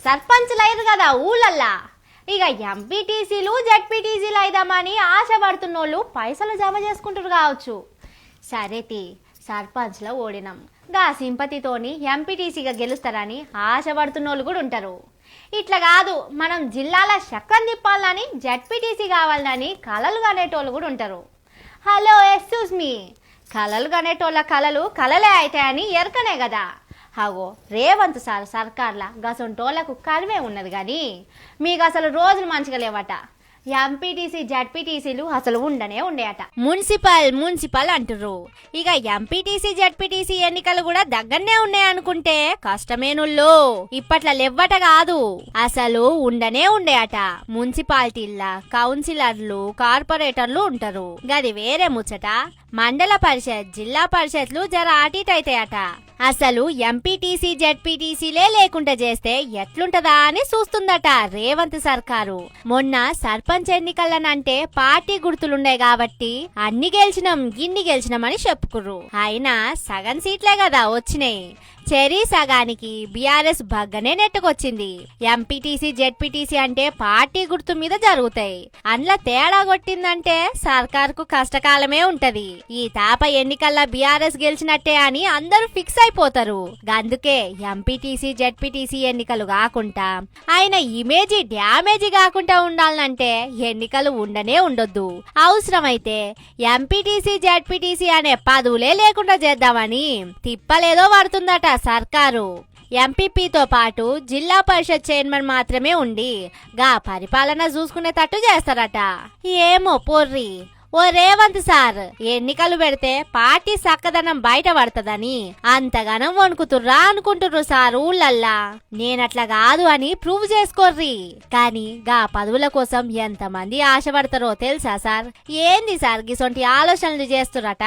సర్పంచ్లు అయ్యారు కదా ఊళ్ళల్లా. ఇక ఎంపీటీసీలు జెడ్పీటీసీలు అయిదామని ఆశపడుతున్నోళ్ళు పైసలు జమ చేసుకుంటారు కావచ్చు. సరేతి సర్పంచ్లో ఓడినాం, గా సింపతితోని ఎంపీటీసీగా గెలుస్తారని ఆశపడుతున్నోళ్ళు కూడా ఉంటారు. ఇట్లా కాదు, మనం జిల్లాల చక్రం తిప్పాలని జెడ్పీటీసీ కావాలని కలలు కనేటోళ్ళు కూడా ఉంటారు. హలో ఎక్స్క్యూజ్ మీ, కలలు కనేటోళ్ళ కలలు కలలే అవుతాయని ఎరకనే కదా. అగో రేవంత్ సార్ సర్కార్లా గసంటోళ్లకు కరివే ఉన్నది కానీ మీకు అసలు రోజులు మంచిగా లేవట. ఎంపీటీసీ జెడ్పీటీసీలు అసలు ఉండేయట. మున్సిపల్ అంటుర్రు. ఇక ఎంపీటీసీ జెడ్పీటీసీ ఎన్నికలు కూడా దగ్గరనే ఉన్నాయనుకుంటే కష్టమేనుల్లో. ఇప్పట్ల లెవ్వట కాదు, అసలు ఉండేయట. మున్సిపాలిటీల కౌన్సిలర్లు కార్పొరేటర్లు ఉంటారు, గది వేరే ముచ్చట. మండల పరిషత్ జిల్లా పరిషత్లు జర అటీటైతాయట. అసలు ఎంపీటీసీ జెడ్పీటీసీలే లేకుండా చేస్తే ఎట్లుంటదా అని చూస్తుందట రేవంత్ సర్కారు. మొన్న సర్పంచ్ ఎన్నికలనంటే పార్టీ గుర్తులుండే కాబట్టి అన్ని గెలిచినాం గిన్ని గెలిచినామని చెప్పుకుర్రు. అయినా సగం సీట్లే కదా వచ్చినాయి. చెరీ సగానికి బీఆర్ఎస్ బగ్గనే నెట్టుకొచ్చింది. ఎంపీటీసీ జెడ్పీటీసీ అంటే పార్టీ గుర్తు మీద జరుగుతాయి. అందులో తేడా కొట్టిందంటే సర్కార్కు కష్టకాలమే ఉంటది. ఈ తాప ఎన్నికల్లో బీఆర్ఎస్ గెలిచినట్టే అని అందరూ ఫిక్స్ అయిపోతారు. అందుకే ఎంపీటీసీ జెడ్పీటీసీ ఎన్నికలు కాకుండా ఆయన ఇమేజీ డ్యామేజీ కాకుండా ఉండాలంటే ఎన్నికలు ఉండొద్దు. అవసరమైతే ఎంపీటీసీ జెడ్పీటీసీ అనే పదవులే లేకుండా చేద్దామని తిప్పలేదో పడుతుందట సర్కారు. ఎంపీపీతో పాటు జిల్లా పరిషత్ చైర్మన్ మాత్రమే ఉండి గా పరిపాలన చూసుకునేటట్టు చేస్తారట. ఏమో పొర్రి ఓ రేవంత్ సార్, ఎన్నికలు పెడితే పార్టీ సక్కదనం బయట పడుతుందని అంతగానం వణుకుతుర్రా అనుకుంటుర్రు సార్ ఊళ్ళల్లా. నేనట్లా కాదు అని ప్రూవ్ చేసుకోర్రి. కానీ గా పదవుల కోసం ఎంతమంది ఆశపడతారో తెలుసా సార్? ఏంది సార్ గిసొంటి ఆలోచనలు చేస్తురట.